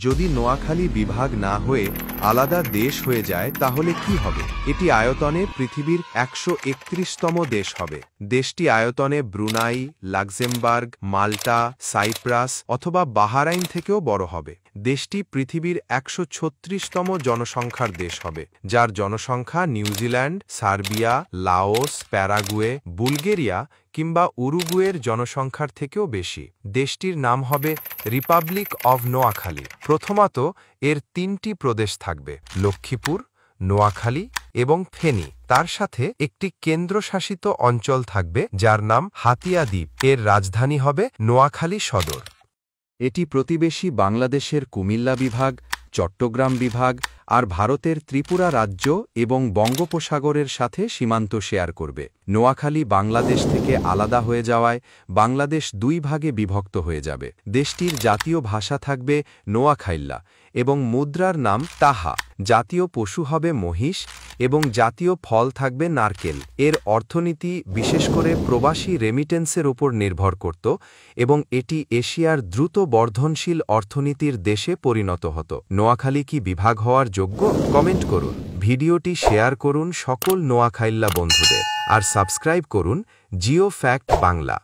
যদি নোয়াখালী বিভাগ না হয়ে আলাদা দেশ হয়ে যায় তাহলে কি হবে? এটি আয়তনে পৃথিবীর 131তম দেশ হবে। দেশটি আয়তনে ব্রুনাই, লাক্সেমবার্গ, মাল্টা, সাইপ্রাস অথবা বাহারাইন থেকেও বড় হবে। দেশটি পৃথিবীর 136তম জনসংখ্যার দেশ হবে, যার জনসংখ্যা New Zealand, Serbia, Laos, Paraguay, Bulgaria কিংবা উরুগুয়ের জনসংখ্যার থেকেও বেশি। দেশটির নাম হবে রিপাবলিক অব নোয়াখালী। প্রথমত এর 3টি প্রদেশ থাকবে: লক্ষ্মীপুর, নোয়াখালী এবং ফেনী। তার সাথে একটি কেন্দ্রশাসিত অঞ্চল থাকবে যার নাম হাতিয়া দ্বীপ। এর রাজধানী হবে নোয়াখালী সদর। এটি প্রতিবেশী বাংলাদেশের কুমিল্লা বিভাগ, চট্টগ্রাম বিভাগ আর ভারতের ত্রিপুরা রাজ্য এবং বঙ্গোপসাগরের সাথে সীমান্ত শেয়ার করবে। নোয়াখালী বাংলাদেশ থেকে আলাদা হয়ে যাওয়ায় বাংলাদেশ 2 ভাগে বিভক্ত হয়ে যাবে। দেশটির জাতীয় ভাষা থাকবে নোয়াখাইল্লা এবং মুদ্রার নাম তাহা। জাতীয় পশু হবে মহিষ এবং জাতীয় ফল থাকবে নারকেল। এর অর্থনীতি বিশেষ করে প্রবাসী রেমিটেন্সের উপর নির্ভর করত এবং এটি এশিয়ার দ্রুত বর্ধনশীল অর্থনীতির দেশে পরিণত হতো। নোয়াখালী কি বিভাগ হওয়ার যোগ্য? কমেন্ট করুন, ভিডিওটি শেয়ার করুন সকল নোয়াখাইল্লা বন্ধুদের, আর সাবস্ক্রাইব করুন জিও ফ্যাক্ট বাংলা।